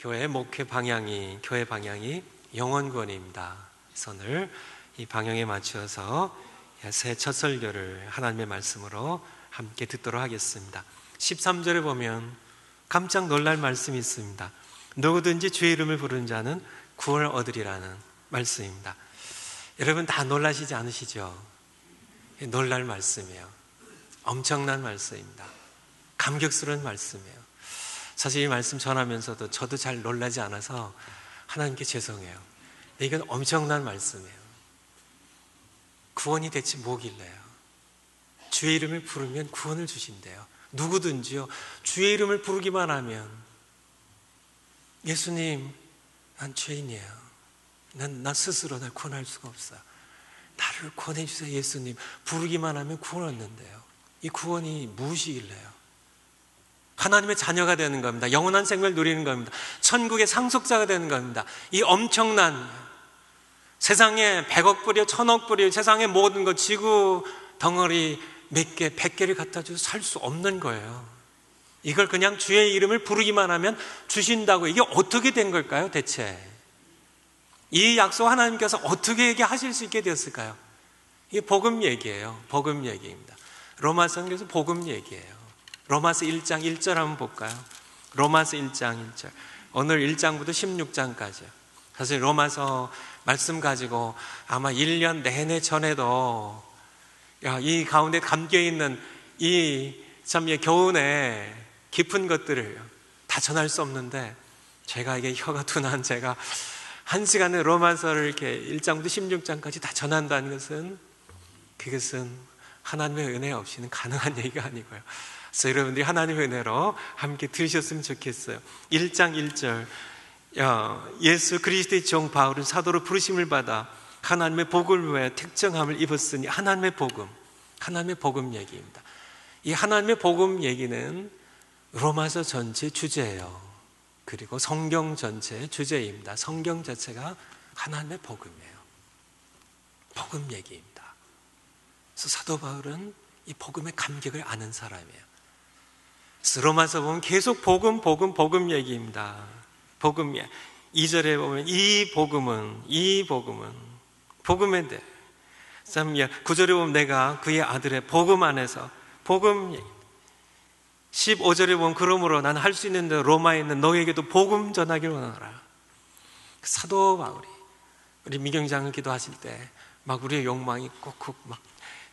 교회 방향이 영원권입니다. 오늘 이 방향에 맞추어서 새 첫 설교를 하나님의 말씀으로 함께 듣도록 하겠습니다. 13절에 보면 깜짝 놀랄 말씀이 있습니다. 누구든지 주의 이름을 부르는 자는 구원을 얻으리라는 말씀입니다. 여러분 다 놀라시지 않으시죠? 놀랄 말씀이에요. 엄청난 말씀입니다. 감격스러운 말씀이에요. 사실 이 말씀 전하면서도 저도 잘 놀라지 않아서 하나님께 죄송해요. 이건 엄청난 말씀이에요. 구원이 대체 뭐길래요? 주의 이름을 부르면 구원을 주신대요. 누구든지요, 주의 이름을 부르기만 하면, 예수님, 난 죄인이에요. 나 스스로 날 구원할 수가 없어요. 나를 구원해 주세요, 예수님. 부르기만 하면 구원 얻는데요. 이 구원이 무엇이길래요? 하나님의 자녀가 되는 겁니다. 영원한 생명을 누리는 겁니다. 천국의 상속자가 되는 겁니다. 이 엄청난 세상에 100억 불이요, 1000억 불이요, 세상의 모든 것, 지구 덩어리 몇 개, 100개를 갖다 줘도 살 수 없는 거예요. 이걸 그냥 주의 이름을 부르기만 하면 주신다고. 이게 어떻게 된 걸까요, 대체? 이 약속 하나님께서 어떻게 얘기하실 수 있게 되었을까요? 이게 복음 얘기예요. 복음 얘기입니다. 로마서에서 복음 얘기예요. 로마서 1장 1절 한번 볼까요? 로마서 1장 1절. 오늘 1장부터 16장까지요. 사실 로마서 말씀 가지고 아마 1년 내내 전에도 이 가운데 담겨있는 이 참 교훈의 깊은 것들을 다 전할 수 없는데, 제가 이게 혀가 둔한 제가 한 시간에 로마서를 이렇게 1장부터 16장까지 다 전한다는 것은, 그것은 하나님의 은혜 없이는 가능한 얘기가 아니고요. 그래서 여러분들이 하나님의 은혜로 함께 들으셨으면 좋겠어요. 1장 1절. 예수 그리스도의 종 바울은 사도로 부르심을 받아 하나님의 복음을 위해 특정함을 입었으니, 하나님의 복음 얘기입니다. 이 하나님의 복음 얘기는 로마서 전체 주제예요. 그리고 성경 전체의 주제입니다. 성경 자체가 하나님의 복음이에요. 복음 얘기입니다. 그래서 사도 바울은 이 복음의 감격을 아는 사람이에요. 그래서 로마서 보면 계속 복음 얘기입니다. 복음. 2절에 보면 이 복음은 복음에 대해. 9절에 보면 내가 그의 아들의 복음 안에서, 복음 얘기. 15절에 보면 그러므로 난 할 수 있는 대로 로마에 있는 너에게도 복음 전하기를 원하노라. 사도 바울이 우리 미경장을 기도하실 때 막 우리의 욕망이 꾹꾹 막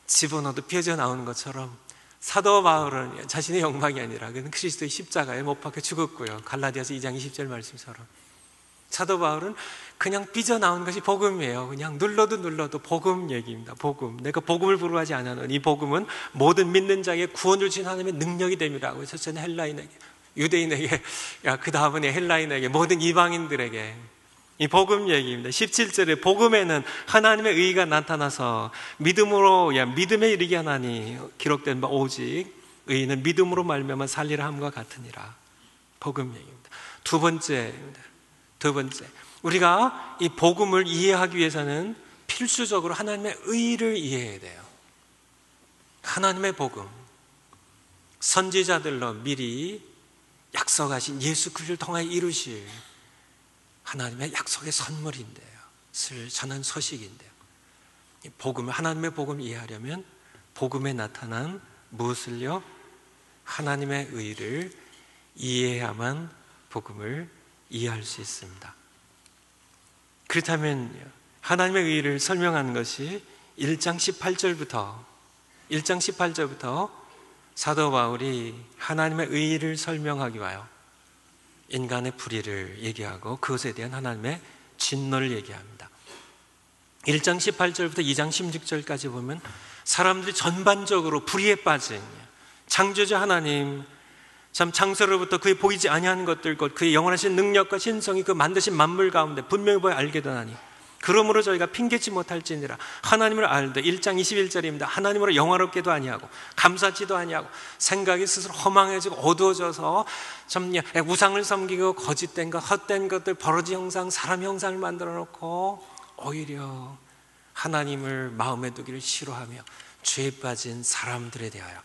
집어넣어도 펴져 나오는 것처럼, 사도 바울은 자신의 욕망이 아니라 그는 그리스도의 십자가에 못 박혀 죽었고요. 갈라디아서 2장 20절 말씀처럼 사도 바울은 그냥 삐져나온 것이 복음이에요. 그냥 눌러도 복음 얘기입니다. 복음. 내가 복음을 부르하지 않아는 이 복음은 모든 믿는 자에게 구원을 주신 하나님의 능력이 됨이라고. 첫째는 헬라인에게, 유대인에게, 그 다음은 헬라인에게, 모든 이방인들에게. 이 복음 얘기입니다. 17절에 복음에는 하나님의 의가 나타나서 믿음으로, 믿음에 이르게 하나니 기록된 바 오직 의인은 믿음으로 말미암아 살리라 함과 같으니라. 복음 얘기입니다. 두 번째, 우리가 이 복음을 이해하기 위해서는 필수적으로 하나님의 의를 이해해야 돼요. 하나님의 복음, 선지자들로 미리 약속하신 예수 그리스도를 통하여 이루실 하나님의 약속의 선물인데요, 전한 소식인데요. 복음을, 하나님의 복음을 이해하려면 복음에 나타난 무엇을요? 하나님의 의를 이해해야만 복음을 이해할 수 있습니다. 그렇다면 하나님의 의를 설명하는 것이 1장 18절부터 사도 바울이 하나님의 의를 설명하기 위하여 인간의 불의를 얘기하고 그것에 대한 하나님의 진노를 얘기합니다. 1장 18절부터 2장 16절까지 보면 사람들이 전반적으로 불의에 빠진 창조자 하나님, 참 창세로부터 그의 보이지 아니하는 것들 곧 그의 영원하신 능력과 신성이 그 만드신 만물 가운데 분명히 보여 알게 되나니 그러므로 저희가 핑계치 못할지니라. 하나님을 알되 1장 21절입니다. 하나님으로 영화롭게도 아니하고 감사치도 아니하고 생각이 스스로 허망해지고 어두워져서 참 우상을 섬기고 거짓된 것, 헛된 것들, 버러지 형상, 사람 형상을 만들어 놓고 오히려 하나님을 마음에 두기를 싫어하며 죄에 빠진 사람들에 대하여,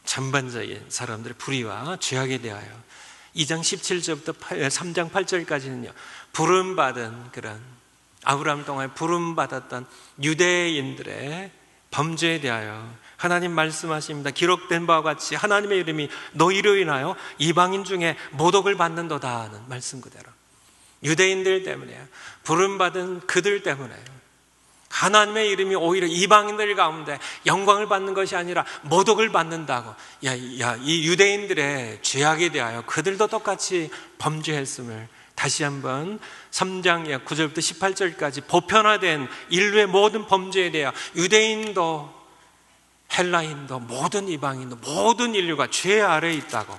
전반적인 사람들의 불의와 죄악에 대하여 2장 17절부터 3장 8절까지는요, 부름받은 그런 아브라함 동안에 부름받았던 유대인들의 범죄에 대하여 하나님 말씀하십니다. 기록된 바와 같이 하나님의 이름이 너희로 인하여 이방인 중에 모독을 받는도다 하는 말씀 그대로, 유대인들 때문에, 부름받은 그들 때문에 하나님의 이름이 오히려 이방인들 가운데 영광을 받는 것이 아니라 모독을 받는다고. 이 유대인들의 죄악에 대하여 그들도 똑같이 범죄했음을 다시 한번 3장 9절부터 18절까지 보편화된 인류의 모든 범죄에 대하여 유대인도 헬라인도 모든 이방인도 모든 인류가 죄 아래에 있다고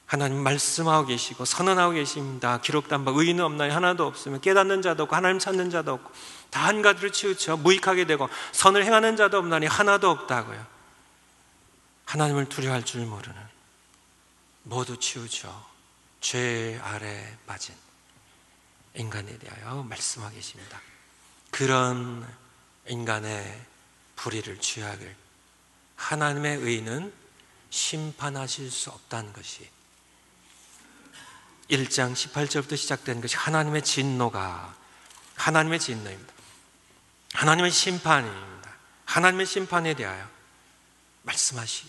하나님 말씀하고 계시고 선언하고 계십니다. 기록된 바 의인은 없나니 하나도 없으며 깨닫는 자도 없고 하나님 찾는 자도 없고 다 한가지로 치우쳐 무익하게 되고 선을 행하는 자도 없나니 하나도 없다고요. 하나님을 두려워할 줄 모르는, 모두 치우쳐 죄 아래 빠진 인간에 대하여 말씀하고 계십니다. 그런 인간의 불의를, 죄악을 하나님의 의는 심판하실 수 없다는 것이 1장 18절부터 시작된 것이 하나님의 진노가, 하나님의 진노입니다. 하나님의 심판입니다. 하나님의 심판에 대하여 말씀하시.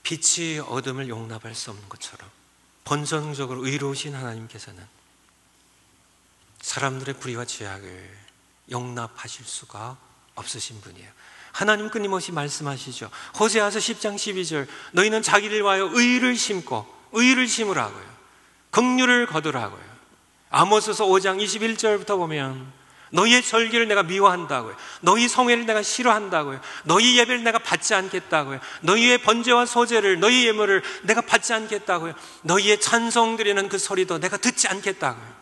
빛이 어둠을 용납할 수 없는 것처럼 본성적으로 의로우신 하나님께서는 사람들의 불의와 죄악을 용납하실 수가 없으신 분이에요. 하나님 끊임없이 말씀하시죠. 호세아서 10장 12절, 너희는 자기를 위하여 의를 심고 의를 심으라고요. 긍휼을 거두라고요. 아모스서 5장 21절부터 보면 너희의 절기를 내가 미워한다고요. 너희 성회를 내가 싫어한다고요. 너희 예배를 내가 받지 않겠다고요. 너희의 번제와 소제를, 너희 예물을 내가 받지 않겠다고요. 너희의 찬송 드리는 그 소리도 내가 듣지 않겠다고요.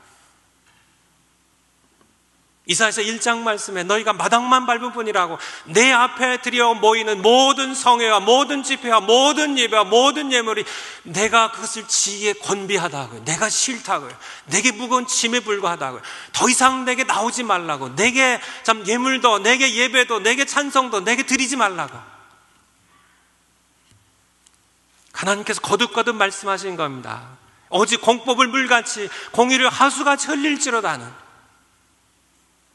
이사야서 1장 말씀에 너희가 마당만 밟을 뿐이라고 내 앞에 들여 모이는 모든 성회와 모든 집회와 모든 예배와 모든 예물이 내가 그것을 지기에 곤비하다고요. 내가 싫다고요. 내게 무거운 짐에 불과하다고요. 더 이상 내게 나오지 말라고. 내게 참 예물도, 내게 예배도, 내게 찬송도 내게 드리지 말라고. 하나님께서 거듭거듭 말씀하신 겁니다. 오직 공법을 물같이 공의를 하수같이 흘릴지로다는,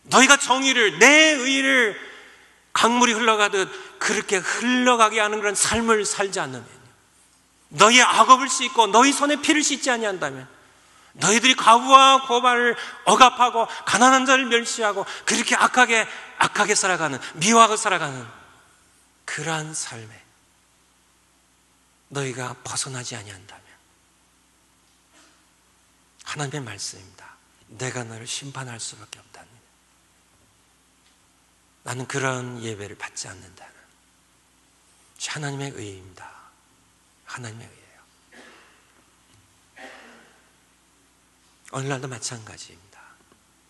너희가 정의를, 내 의를 강물이 흘러가듯 그렇게 흘러가게 하는 그런 삶을 살지 않으면, 너희의 악업을 씻고 너희 손에 피를 씻지 아니한다면, 너희들이 과부와 고발을 억압하고 가난한 자를 멸시하고 그렇게 악하게 살아가는, 미워하고 살아가는 그러한 삶에 너희가 벗어나지 아니한다면, 하나님의 말씀입니다. 내가 너를 심판할 수밖에 없다는, 나는 그런 예배를 받지 않는다는 하나님의 의입니다. 하나님의 의예요. 오늘날도 마찬가지입니다.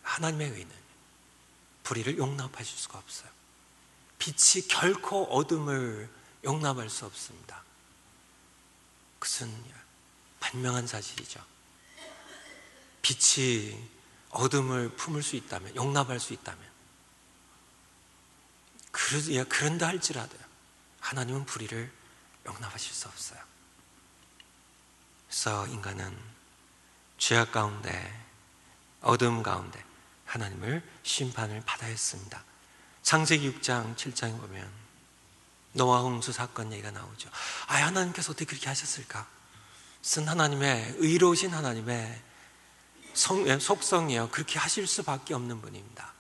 하나님의 의는 불의를 용납하실 수가 없어요. 빛이 결코 어둠을 용납할 수 없습니다. 그것은 분명한 사실이죠. 빛이 어둠을 품을 수 있다면, 용납할 수 있다면, 그런다 할지라도요, 하나님은 불의를 용납하실 수 없어요. 그래서 인간은 죄악 가운데, 어둠 가운데 하나님을 심판을 받아야 했습니다. 창세기 6장 7장에 보면 노아 홍수 사건 얘기가 나오죠. 하나님께서 어떻게 그렇게 하셨을까? 쓴 하나님의, 의로우신 하나님의 속성이에요. 그렇게 하실 수밖에 없는 분입니다.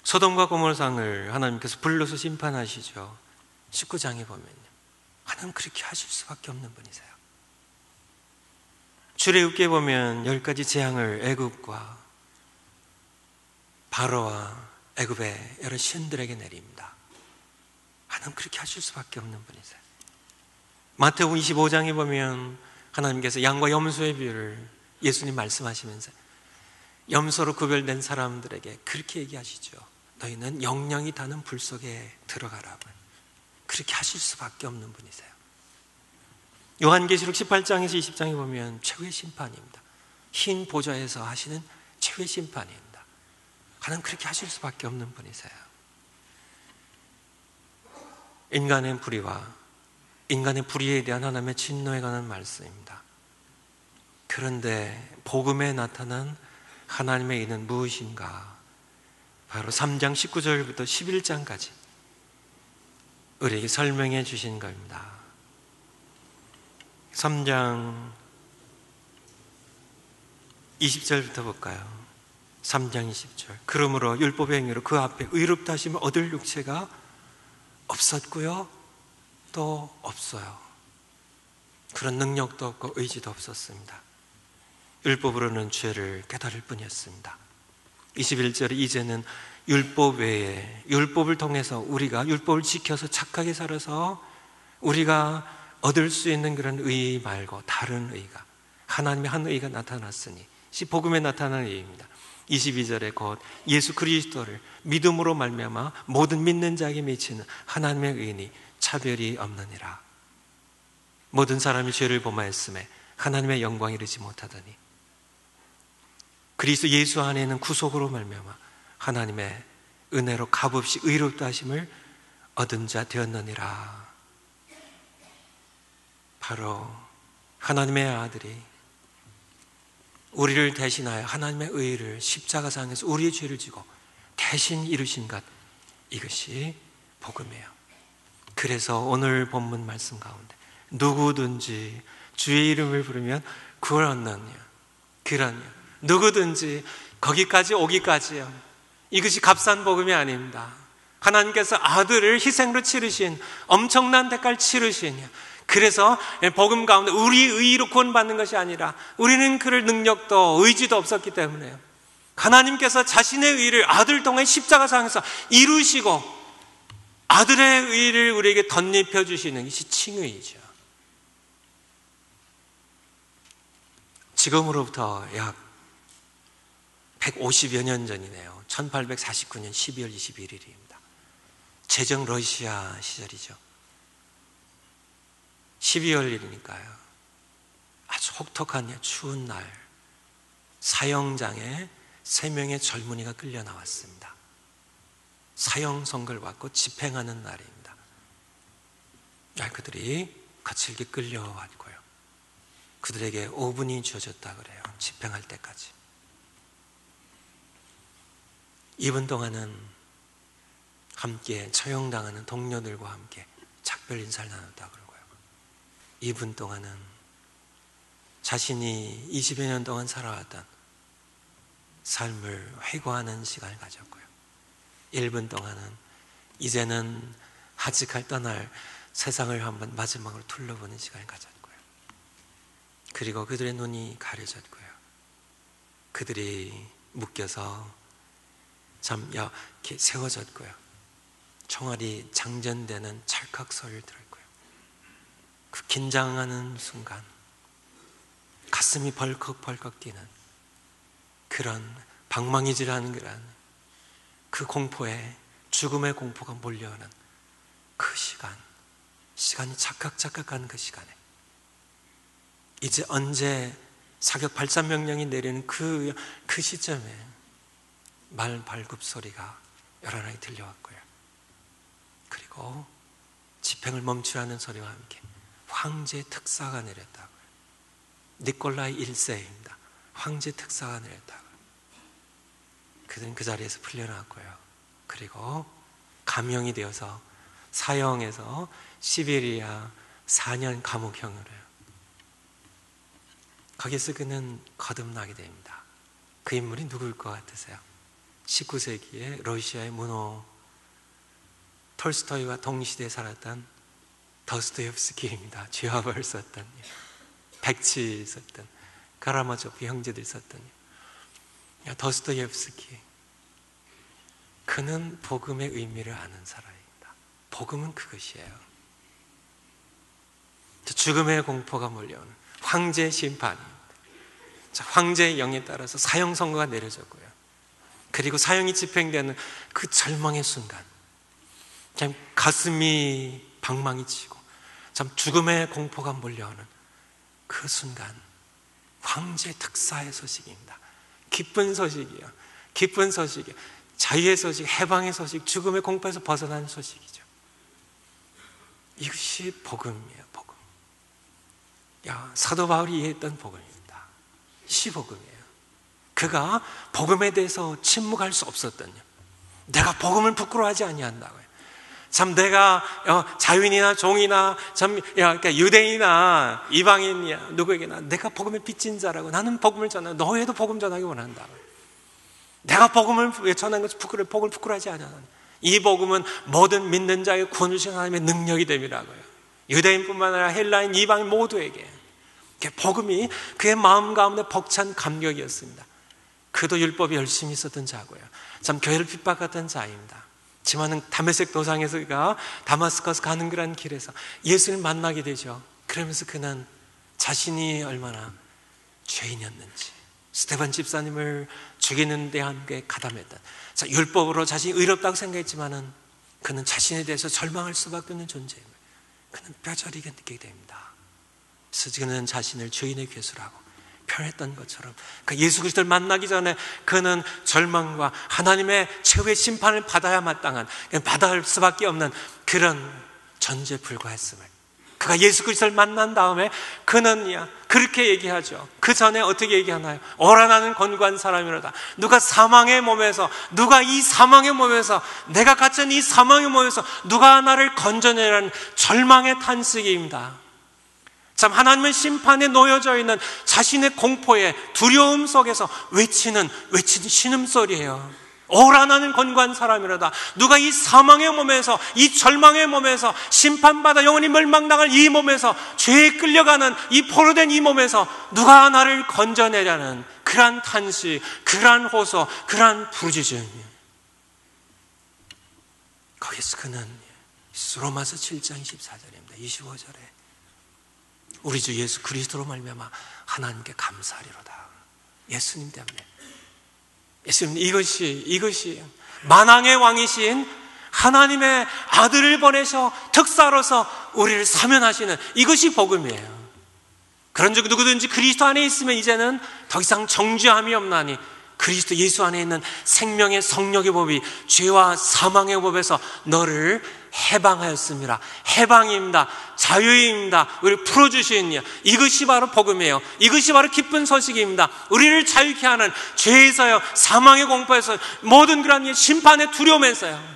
소돔과 고모라상을 하나님께서 불러서 심판하시죠. 19장에 보면요, 하나님 그렇게 하실 수밖에 없는 분이세요. 출애굽기에 보면 10가지 재앙을 애굽과 바로와 애굽의 여러 신들에게 내립니다. 하나님 그렇게 하실 수밖에 없는 분이세요. 마태복음 25장에 보면 하나님께서 양과 염소의 비유를 예수님 말씀하시면서 염소로 구별된 사람들에게 그렇게 얘기하시죠. 너희는 영영이 타는 불 속에 들어가라고요. 그렇게 하실 수밖에 없는 분이세요. 요한계시록 18장에서 20장에 보면 최후의 심판입니다. 흰 보좌에서 하시는 최후의 심판입니다. 하나님 그렇게 하실 수밖에 없는 분이세요. 인간의 불의와 인간의 불의에 대한 하나님의 진노에 관한 말씀입니다. 그런데 복음에 나타난 하나님의 의는 무엇인가? 바로 3장 19절부터 11장까지 우리에게 설명해 주신 겁니다. 3장 20절부터 볼까요? 3장 20절. 그러므로 율법의 행위로 그 앞에 의롭다 하심을 얻을 육체가 없었고요, 또 없어요. 그런 능력도 없고 의지도 없었습니다. 율법으로는 죄를 깨달을 뿐이었습니다. 21절에 이제는 율법 외에, 율법을 통해서 우리가 율법을 지켜서 착하게 살아서 우리가 얻을 수 있는 그런 의 말고 다른 의가, 하나님의 한 의가 나타났으니, 복음에 나타나는 의입니다. 22절에 곧 예수 그리스도를 믿음으로 말미암아 모든 믿는 자에게 미치는 하나님의 의인이 차별이 없느니라. 모든 사람이 죄를 범하였음에 하나님의 영광에 이르지 못하더니 그리스도 예수 안에는 구속으로 말미암아 하나님의 은혜로 값없이 의롭다 하심을 얻은 자 되었느니라. 바로 하나님의 아들이 우리를 대신하여 하나님의 의를 십자가상에서 우리의 죄를 지고 대신 이루신 것, 이것이 복음이에요. 그래서 오늘 본문 말씀 가운데 누구든지 주의 이름을 부르면 구원 얻느냐, 그러냐, 누구든지 거기까지 오기까지요. 이것이 값싼 복음이 아닙니다. 하나님께서 아들을 희생으로 치르신, 엄청난 대가를 치르신, 그래서 복음 가운데 우리 의로 구원받는 것이 아니라 우리는 그럴 능력도 의지도 없었기 때문에요. 하나님께서 자신의 의를 아들 통해 십자가상에서 이루시고 아들의 의를 우리에게 덧입혀 주시는 것이 칭의이죠. 지금으로부터 약 150여 년 전이네요. 1849년 12월 21일입니다. 제정 러시아 시절이죠. 12월이니까요. 아주 혹독한 추운 날, 사형장에 3명의 젊은이가 끌려 나왔습니다. 사형 선고를 받고 집행하는 날입니다. 그들이 거칠게 끌려왔고요. 그들에게 5분이 주어졌다 그래요. 집행할 때까지. 2분 동안은 함께 처형당하는 동료들과 함께 작별 인사를 나눴다 그러고요. 2분 동안은 자신이 20여 년 동안 살아왔던 삶을 회고하는 시간을 가졌고요. 1분 동안은 이제는 하직할 떠날 세상을 한번 마지막으로 둘러보는 시간을 가졌고요. 그리고 그들의 눈이 가려졌고요. 그들이 묶여서 이렇게 세워졌고요. 총알이 장전되는 찰칵 소리를 들었고요. 그 긴장하는 순간 가슴이 벌컥벌컥 뛰는 그런 방망이질하는 그런 그 공포에, 죽음의 공포가 몰려오는 그 시간이 착각착각 가는 그 시간에 이제 언제 사격 발사 명령이 내리는 그 시점에 말 발굽 소리가 요란하게 들려왔고요. 그리고 집행을 멈추라는 소리와 함께 황제 특사가 내렸다고요. 니콜라이 1세입니다. 황제 특사가 내렸다고요. 그들은 그 자리에서 풀려났고요. 그리고 감형이 되어서 사형에서 시베리아 4년 감옥형으로요. 거기서 그는 거듭나게 됩니다. 그 인물이 누구일 것 같으세요? 19세기에 러시아의 문호 톨스토이와 동시대에 살았던 더스토옙스키입니다. 죄와벌 썼던, 백치 썼던, 카라마조프 형제들 썼던 더스토옙스키. 그는 복음의 의미를 아는 사람입니다. 복음은 그것이에요. 죽음의 공포가 몰려오는 황제 심판입니다. 황제의 영에 따라서 사형 선고가 내려졌고요. 그리고 사형이 집행되는 그 절망의 순간, 참 가슴이 방망이 치고 참 죽음의 공포가 몰려오는 그 순간, 황제 특사의 소식입니다. 기쁜 소식이요. 기쁜 소식이요. 자유의 소식, 해방의 소식, 죽음의 공포에서 벗어난 소식이죠. 이것이 복음이에요. 복음. 사도 바울이 이해했던 복음입니다. 이것이 복음이에요. 그가 복음에 대해서 침묵할 수 없었던요. 내가 복음을 부끄러워하지 아니한다고요. 참 내가 자유인이나 종이나 그러니까 유대인이나 이방인이야 누구에게나 내가 복음을 빚진 자라고 나는 복음을 전하고 너희도 복음 전하기 원한다고요. 내가 복음을 전하는 것을 복음을 부끄러워하지 않아. 이 복음은 모든 믿는 자의 구원을 주신 하나님의 능력이 됨이라고요. 유대인뿐만 아니라 헬라인, 이방인 모두에게 복음이 그의 마음 가운데 벅찬 감격이었습니다. 그도 율법이 열심히 있었던 자고요. 참 교회를 핍박했던 자입니다. 지만은 다메섹 도상에서 그가 다마스커스 가는 그런 길에서 예수를 만나게 되죠. 그러면서 그는 자신이 얼마나 죄인이었는지, 스데반 집사님을 죽이는 데 함께 가담했던, 율법으로 자신이 의롭다고 생각했지만은 그는 자신에 대해서 절망할 수밖에 없는 존재임을 그는 뼈저리게 느끼게 됩니다. 그래서 그는 자신을 죄인의 괴수라고 표현했던 것처럼 예수 그리스도를 만나기 전에 그는 절망과 하나님의 최후의 심판을 받아야 마땅한, 받을 수밖에 없는 그런 존재에 불과했음을, 그가 예수 그리스도를 만난 다음에 그는 그렇게 얘기하죠. 그 전에 어떻게 얘기하나요? 오라 나는 권고한 사람이로다. 누가 이 사망의 몸에서 내가 갇힌 이 사망의 몸에서 누가 나를 건져내라는 절망의 탄식입니다. 참 하나님의 심판에 놓여져 있는 자신의 공포에 두려움 속에서 외치는 신음소리예요. 오라 나는 권고한 사람이로다. 누가 이 사망의 몸에서, 이 절망의 몸에서, 심판받아 영원히 멸망당할 이 몸에서, 죄에 끌려가는 이 포로된 이 몸에서 누가 나를 건져내려는 그러한 탄식, 그러한 호소, 그러한 부르짖음. 거기서 그는 로마서 7장 24절입니다. 25절에 우리 주 예수 그리스도로 말미암아 하나님께 감사하리로다. 예수님 때문에. 예수님, 이것이 만왕의 왕이신 하나님의 아들을 보내셔 특사로서 우리를 사면하시는 이것이 복음이에요. 그런즉 누구든지 그리스도 안에 있으면 이제는 더 이상 정죄함이 없나니 그리스도 예수 안에 있는 생명의 성령의 법이 죄와 사망의 법에서 너를 해방하였습니다. 해방입니다. 자유입니다. 우리를 풀어주시는 이것이 바로 복음이에요. 이것이 바로 기쁜 소식입니다. 우리를 자유케 하는 죄에서요, 사망의 공포에서, 모든 그런 심판의 두려움에서요,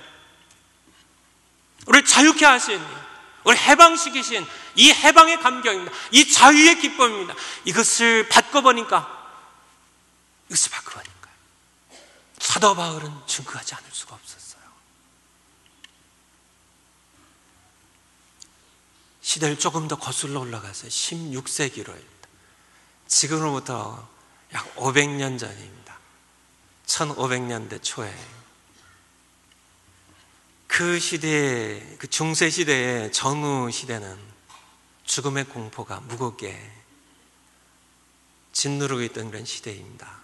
우리를 자유케 하신, 우리를 해방시키신 이 해방의 감격입니다. 이 자유의 기쁨입니다. 이것을 받고 보니까 사도 바울은 증거하지 않을 수가 없었어요. 시대를 조금 더 거슬러 올라가서 16세기로입니다. 지금으로부터 약 500년 전입니다. 1500년대 초에 그 시대에, 그 중세 시대의 전후 시대는 죽음의 공포가 무겁게 짓누르고 있던 그런 시대입니다.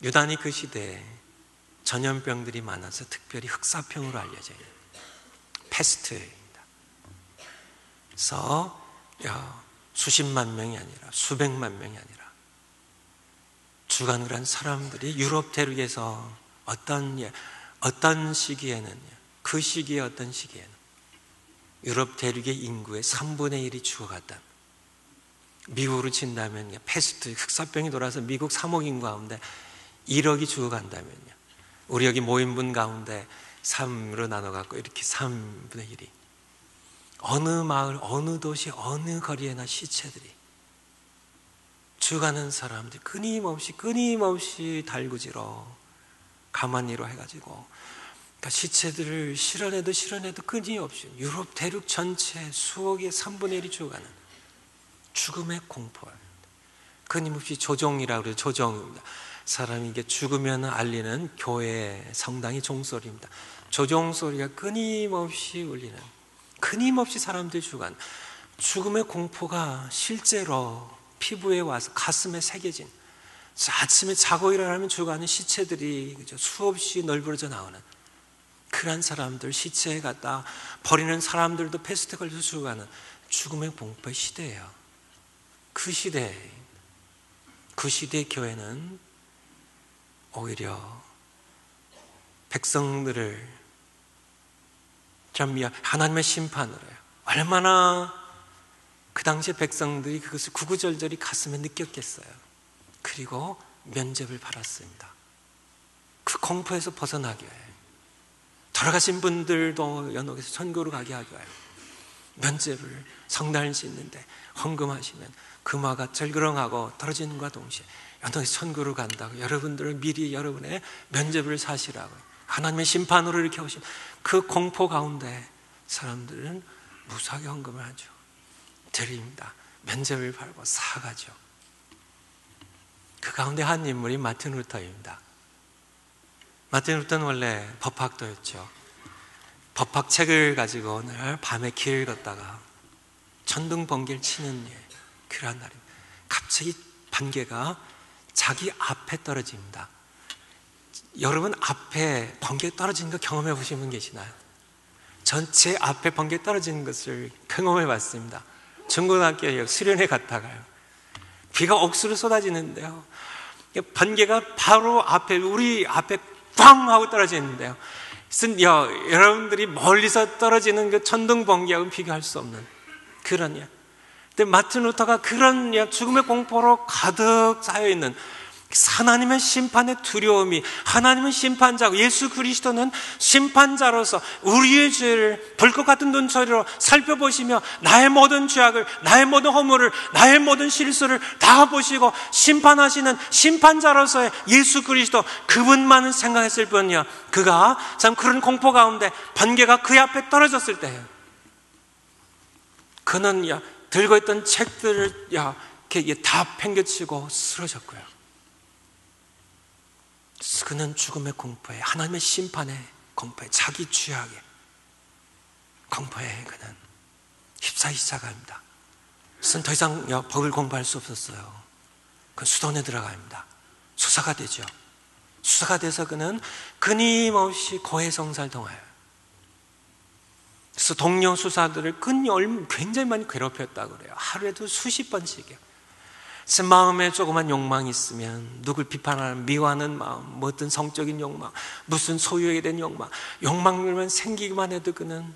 유단히 그 시대에 전염병들이 많아서 특별히 흑사병으로 알려져 있는 패스트입니다. 그래서 수십만 명이 아니라 수백만 명이 아니라 죽어가는 그런 사람들이 유럽 대륙에서 어떤 시기에는, 그 시기에 어떤 시기에는 유럽 대륙의 인구의 3분의 1이 죽어갔다. 미국으로 친다면 패스트, 흑사병이 돌아서 미국 3억 인구 가운데 1억이 죽어간다면요, 우리 여기 모인 분 가운데 3으로 나눠갖고 이렇게 3분의 1이 어느 마을, 어느 도시, 어느 거리에나 시체들이 죽어가는 사람들이 끊임없이 달구지로 가만히로 해가지고, 그러니까 시체들을 실어내도 끊임없이 유럽 대륙 전체 수억의 3분의 1이 죽어가는 죽음의 공포. 끊임없이 조종이라고 그래요. 조종입니다. 사람이 이게 죽으면 알리는 교회 성당의 종소리입니다. 조종 소리가 끊임없이 울리는, 끊임없이 사람들이 죽어가는 죽음의 공포가 실제로 피부에 와서 가슴에 새겨진, 아침에 자고 일어나면 죽어가는 시체들이 수없이 널브러져 나오는 그런 사람들, 시체에 갖다 버리는 사람들도 패스트에 걸려서 죽어가는 죽음의 공포의 시대예요. 그 시대의 교회는 오히려 백성들을 참 하나님의 심판으로요, 얼마나 그 당시에 백성들이 그것을 구구절절히 가슴에 느꼈겠어요. 그리고 면죄를 받았습니다. 그 공포에서 벗어나게 해요. 돌아가신 분들도 연옥에서 천국으로 가게 하게 해요. 면죄를 성단을 짓는데 헌금하시면 금화가 절그렁하고 떨어지는과 동시에 연옥에서 천국으로 간다고 여러분들은 미리 여러분의 면죄를 사시라고 하나님의 심판으로 이렇게 오신 그 공포 가운데 사람들은 무수하게 헌금을 하죠. 드립니다. 면죄를 받고 사가죠. 그 가운데 한 인물이 마틴 루터입니다. 마틴 루터는 원래 법학도였죠. 법학책을 가지고 늘 밤에 길을 걷다가 천둥 번개를 치는 그런 날입니다. 갑자기 번개가 자기 앞에 떨어집니다. 여러분 앞에 번개 떨어지는 거 경험해 보신 분 계시나요? 전체 앞에 번개 떨어지는 것을 경험해 봤습니다. 중고등학교 수련회 갔다가요. 비가 억수로 쏟아지는데요. 번개가 바로 앞에 우리 앞에 꽝 하고 떨어지는데요. 여러분들이 멀리서 떨어지는 그 천둥 번개하고는 비교할 수 없는 그런 근데 마틴 루터가 그런 죽음의 공포로 가득 쌓여 있는 하나님의 심판의 두려움이 하나님은 심판자고 예수 그리스도는 심판자로서 우리의 죄를 불꽃 같은 눈초리로 살펴보시며 나의 모든 죄악을 나의 모든 허물을 나의 모든 실수를 다 보시고 심판하시는 심판자로서의 예수 그리스도 그분만을 생각했을 뿐이야. 그가 참 그런 공포 가운데 번개가 그의 앞에 떨어졌을 때예요. 그는 들고 있던 책들을 이렇게 다 팽개치고 쓰러졌고요. 그는 죽음의 공포에 하나님의 심판의 공포에 자기 죄악의 공포에 그는 휩싸이기 시작합니다. 그는 더 이상 법을 공부할 수 없었어요. 그 수도원에 들어갑니다. 수사가 되죠. 수사가 돼서 그는 끊임없이 고해성사를 통하여 그래서 동료 수사들을 굉장히 많이 괴롭혔다고 그래요. 하루에도 수십 번씩이요. 마음에 조그만 욕망이 있으면 누굴 비판하는 미워하는 마음, 뭐 어떤 성적인 욕망, 무슨 소유에 대한 욕망만 생기기만 해도 그는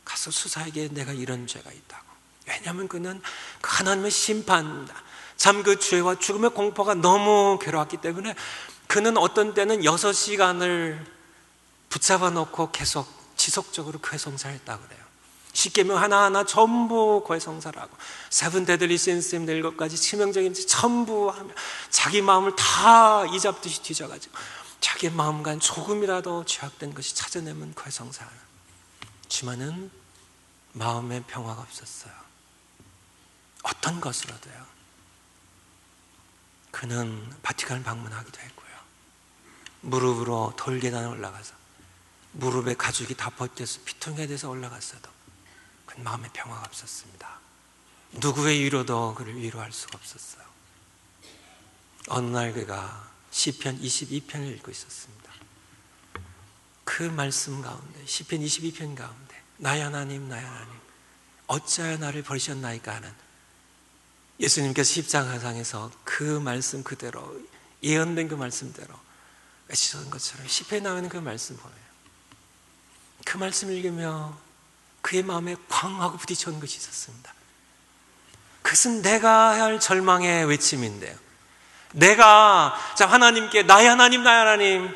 가서 수사에게 내가 이런 죄가 있다고. 왜냐하면 그는 하나님의 심판입니다. 참 그 죄와 죽음의 공포가 너무 괴로웠기 때문에 그는 어떤 때는 6시간을 붙잡아 놓고 계속 지속적으로 괴성사를 했다고 그래요. 십계명 하나하나 전부 고해성사라고 세븐 데들리 신스임 7가지 치명적인 전부 하며 자기 마음을 다 이잡듯이 뒤져가지고 자기 마음간 조금이라도 죄악된 것이 찾아내면 고해성사하지만은 마음에 평화가 없었어요. 어떤 것으로도요. 그는 바티칸을 방문하기도 했고요. 무릎으로 돌계단에 올라가서 무릎에 가죽이 다 벗겨서 피통에 대해서 올라갔어도 그 마음에 평화가 없었습니다. 누구의 위로도 그를 위로할 수가 없었어요. 어느 날 그가 시편 22편을 읽고 있었습니다. 그 말씀 가운데 시편 22편 가운데 나의 하나님 나의 하나님 어찌하여 나를 버리셨나이까 하는 예수님께서 십자가상에서 그 말씀 그대로 예언된 그 말씀대로 외치던 것처럼 시편에 나오는 그 말씀 보여요. 그 말씀을 읽으며 그의 마음에 쾅 하고 부딪혀온 것이 있었습니다. 그것은 내가 할 절망의 외침인데요. 내가 참 하나님께 나의 하나님 나의 하나님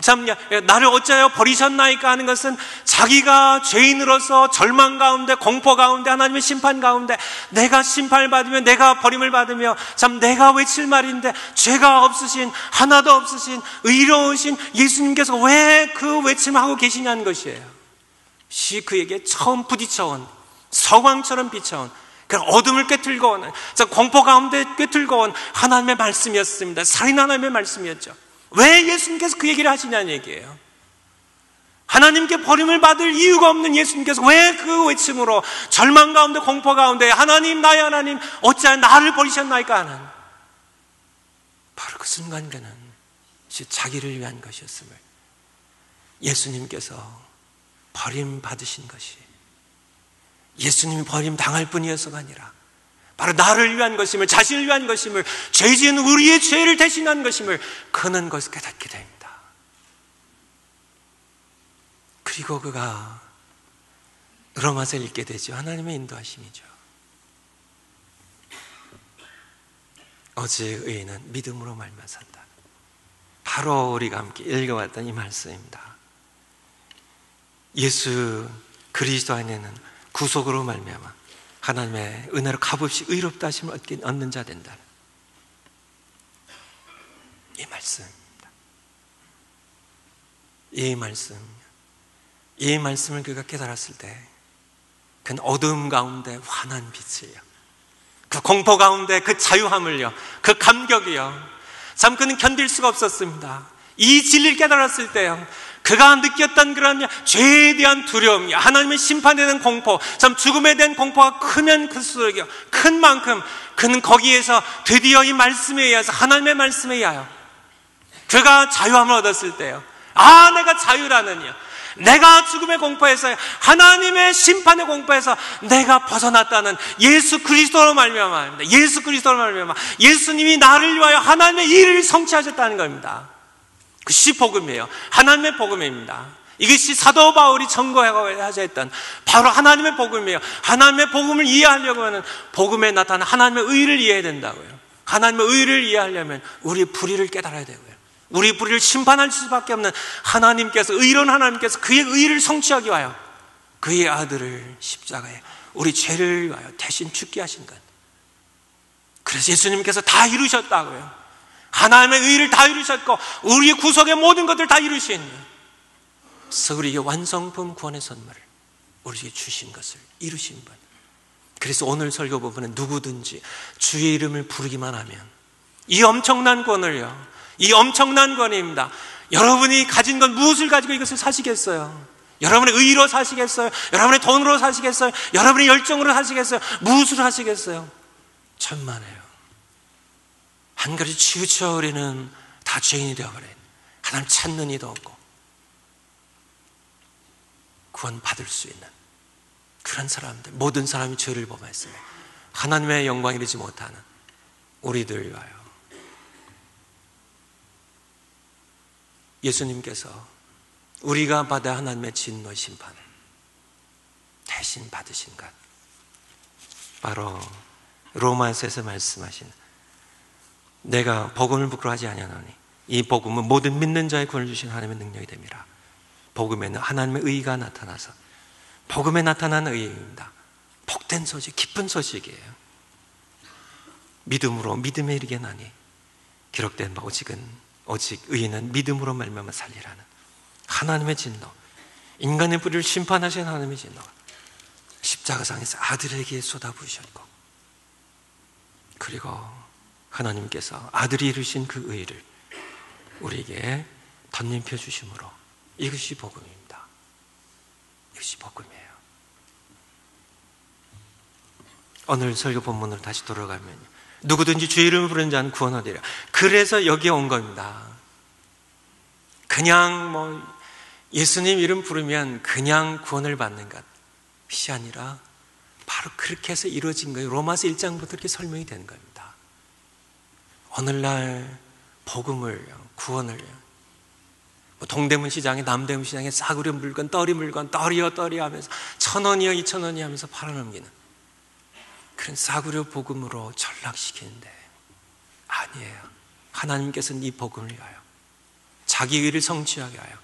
참 나를 어찌하여 버리셨나이까 하는 것은 자기가 죄인으로서 절망 가운데 공포 가운데 하나님의 심판 가운데 내가 심판을 받으며 내가 버림을 받으며 참 내가 외칠 말인데 죄가 없으신 하나도 없으신 의로우신 예수님께서 왜 그 외침을 하고 계시냐는 것이에요. 그에게 처음 부딪혀온 서광처럼 비춰온 그 어둠을 꿰뚫고 온 공포 가운데 꿰뚫고 온 하나님의 말씀이었습니다. 살인 하나님의 말씀이었죠. 왜 예수님께서 그 얘기를 하시냐는 얘기예요. 하나님께 버림을 받을 이유가 없는 예수님께서 왜 그 외침으로 절망 가운데 공포 가운데 하나님 나의 하나님 어찌하여 나를 버리셨나이까 하는 바로 그 순간 그는 자기를 위한 것이었음을 예수님께서 버림받으신 것이 예수님이 버림당할 뿐이어서가 아니라 바로 나를 위한 것임을 자신을 위한 것임을 죄 지은 우리의 죄를 대신한 것임을 그는 것을 깨닫게 됩니다. 그리고 그가 로마서 읽게 되죠. 하나님의 인도하심이죠. 오직 의인은 믿음으로 말미암아 산다. 바로 우리가 함께 읽어왔던 이 말씀입니다. 예수 그리스도 안에는 구속으로 말미암아 하나님의 은혜로 값없이 의롭다 하심을 얻는 자 된다. 이 말씀입니다. 이 말씀을 그가 깨달았을 때 그는 어두움 가운데 환한 빛이에요. 그 공포 가운데 그 자유함을요, 그 감격이요, 참 그는 견딜 수가 없었습니다. 이 진리를 깨달았을 때요, 그가 느꼈던 그런 죄에 대한 두려움, 하나님의 심판에 대한 공포, 참 죽음에 대한 공포가 크면 클수록요, 큰 만큼 그는 거기에서 드디어 이 말씀에 의해서, 하나님의 말씀에 의하여 그가 자유함을 얻었을 때요, 아, 내가 자유라느냐, 내가 죽음의 공포에서, 하나님의 심판의 공포에서 내가 벗어났다는 예수 그리스도로 말미암아입니다. 예수 그리스도로 말미암아 예수님이 나를 위하여 하나님의 일을 성취하셨다는 겁니다. 그것이 복음이에요. 하나님의 복음입니다. 이것이 사도 바울이 전거하자 했던 바로 하나님의 복음이에요. 하나님의 복음을 이해하려고 하는, 복음에 나타난 하나님의 의를 이해해야 된다고요. 하나님의 의를 이해하려면 우리 불의를 깨달아야 되고요, 우리 불의를 심판할 수밖에 없는 하나님께서, 의로운 하나님께서 그의 의를 성취하기 위하여 그의 아들을 십자가에 우리 죄를 위하여 대신 죽게 하신 것. 그래서 예수님께서 다 이루셨다고요. 하나님의 의를 다 이루셨고 우리의 구속의 모든 것들을 다 이루신, 그래서 우리에게 완성품 구원의 선물을 우리에게 주신 것을 이루신 분. 그래서 오늘 설교 부분은 누구든지 주의 이름을 부르기만 하면 이 엄청난 권을요, 이 엄청난 권위입니다. 여러분이 가진 건 무엇을 가지고 이것을 사시겠어요? 여러분의 의로 사시겠어요? 여러분의 돈으로 사시겠어요? 여러분의 열정으로 사시겠어요? 무엇으로 하시겠어요? 천만에요. 한 가지 치우쳐 우리는 다 죄인이 되어버린, 하나님 찾는 이도 없고 구원 받을 수 있는 그런 사람들, 모든 사람이 죄를 범했으며 하나님의 영광에 이르지 못하는 우리들 위하여 예수님께서 우리가 받아야 하나님의 진노의 심판을 대신 받으신 것, 바로 로마서에서 말씀하신 내가 복음을 부끄러워하지 아니하노니 이 복음은 모든 믿는 자의 구원을 주신 하나님의 능력이 됨이라. 복음에는 하나님의 의가 나타나서, 복음에 나타난 의입니다. 복된 소식, 기쁜 소식이에요. 믿음으로 믿음에 이르게 나니 기록된 바 오직 의인은 믿음으로 말미암아 살리라는 하나님의 진노, 인간의 불의를 심판하신 하나님의 진노가 십자가상에서 아들에게 쏟아부으셨고, 그리고 하나님께서 아들이 이루신 그 의를 우리에게 덧입혀 주심으로, 이것이 복음입니다. 이것이 복음이에요. 오늘 설교 본문으로 다시 돌아가면요, 누구든지 주의 이름을 부르는 자는 구원하리라. 그래서 여기에 온 겁니다. 그냥 예수님 이름 부르면 그냥 구원을 받는 것이 아니라 바로 그렇게 해서 이루어진 거예요. 로마서 1장부터 이렇게 설명이 된 겁니다. 오늘날 복음을, 구원을 동대문 시장에, 남대문 시장에 싸구려 물건, 떨이요 하면서 1,000원이요 2,000원이 하면서 팔아넘기는 그런 싸구려 복음으로 전락시키는데, 아니에요. 하나님께서는 이 복음을 위하여, 자기 의를 성취하게 하여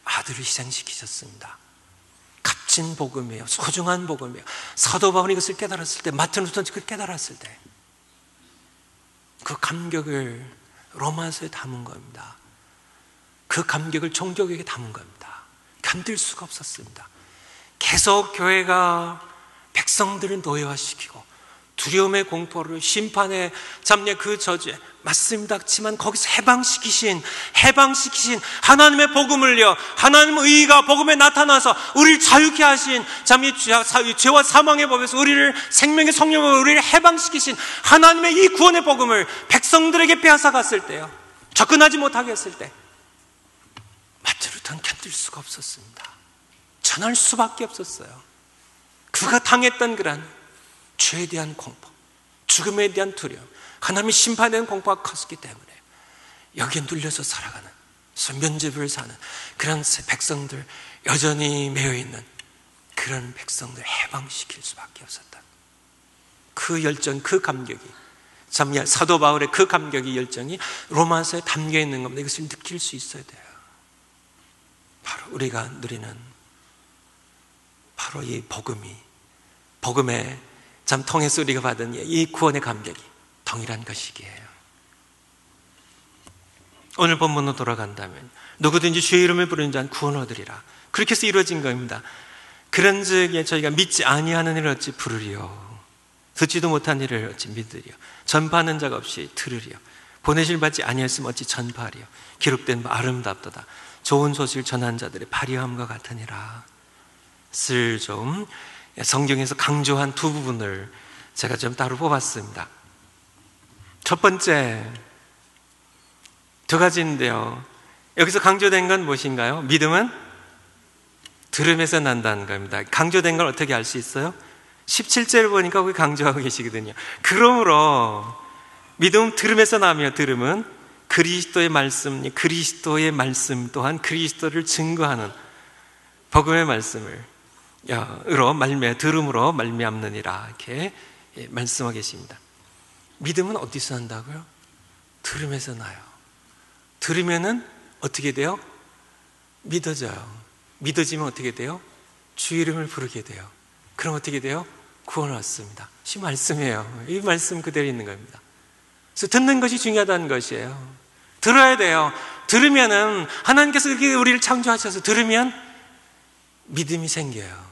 아들을 희생시키셨습니다. 값진 복음이에요. 소중한 복음이에요. 사도 바울이 이것을 깨달았을 때, 마틴 루터는 그걸 깨달았을 때 그 감격을 로마서에 담은 겁니다. 그 감격을 종교교회에 담은 겁니다. 견딜 수가 없었습니다. 계속 교회가 백성들을 노예화시키고 두려움의 공포를, 심판의 잡내 그 저주에, 맞습니다. 그렇지만 거기서 해방시키신 하나님의 복음을요, 하나님의 의가 복음에 나타나서 우리를 자유케 하신, 참 이 죄와 사망의 법에서 우리를 생명의 성령으로 우리를 해방시키신 하나님의 이 구원의 복음을 백성들에게 빼앗아 갔을 때요, 접근하지 못하게 했을 때 마틴 루터는 견딜 수가 없었습니다. 전할 수밖에 없었어요. 그가 당했던 그런 죄에 대한 공포, 죽음에 대한 두려움, 하나님의 심판에 대한 공포가 컸기 때문에 여기에 눌려서 살아가는, 면죄부를 사는 그런 백성들, 여전히 매여 있는 그런 백성들 해방시킬 수밖에 없었다. 그 열정, 그 감격이, 참 사도 바울의 그 감격이, 열정이 로마서에 담겨 있는 겁니다. 이것을 느낄 수 있어야 돼요. 바로 우리가 누리는 바로 이 복음의 참 통해서 우리가 받은 이 구원의 감격이 동일한 것이기에요. 오늘 본문으로 돌아간다면 누구든지 주의 이름을 부르는 자는 구원을 얻으리라. 그렇게 해서 이루어진 겁니다. 그런즉 저희가 믿지 아니하는 일을 어찌 부르리요, 듣지도 못한 일을 어찌 믿으리요, 전파하는 자가 없이 들으리요, 보내실 받지 아니했으면 어찌 전파하리요. 기록된 바 아름답도다. 좋은 소식을 전한 자들의 발휘함과 같으니라. 슬 좀 성경에서 강조한 두 부분을 제가 좀 따로 뽑았습니다. 첫 번째, 두 가지인데요. 여기서 강조된 건 무엇인가요? 믿음은 들음에서 난다는 겁니다. 강조된 걸 어떻게 알 수 있어요? 17절을 보니까 거기 강조하고 계시거든요. 그러므로 믿음은 들음에서 나며, 들음은 그리스도의 말씀 또한 그리스도를 증거하는 복음의 말씀을 들음으로 말미암느니라, 이렇게 말씀하고 계십니다. 믿음은 어디서 난다고요? 들음에서 나요. 들으면은 어떻게 돼요? 믿어져요. 믿어지면 어떻게 돼요? 주 이름을 부르게 돼요. 그럼 어떻게 돼요? 구원을 얻습니다. 이 말씀이에요. 이 말씀 그대로 있는 겁니다. 그래서 듣는 것이 중요하다는 것이에요. 들어야 돼요. 들으면은 하나님께서 이렇게 우리를 창조하셔서 들으면 믿음이 생겨요.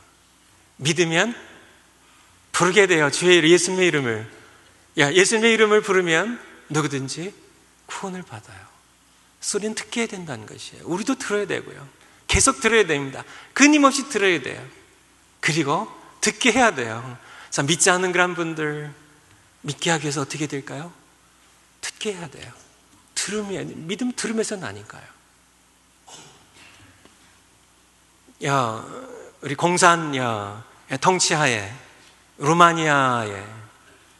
믿으면 부르게 돼요. 주의 이름, 예수님의 이름을. 예수님의 이름을 부르면 누구든지 구원을 받아요. 소리는 듣게 해야 된다는 것이에요. 우리도 들어야 되고요. 계속 들어야 됩니다. 끊임없이 들어야 돼요. 그리고 듣게 해야 돼요. 자, 믿지 않는 그런 분들 믿게 하기 위해서 어떻게 될까요? 듣게 해야 돼요. 믿음 들으면서 나니까요. 우리 공산 통치하에 루마니아에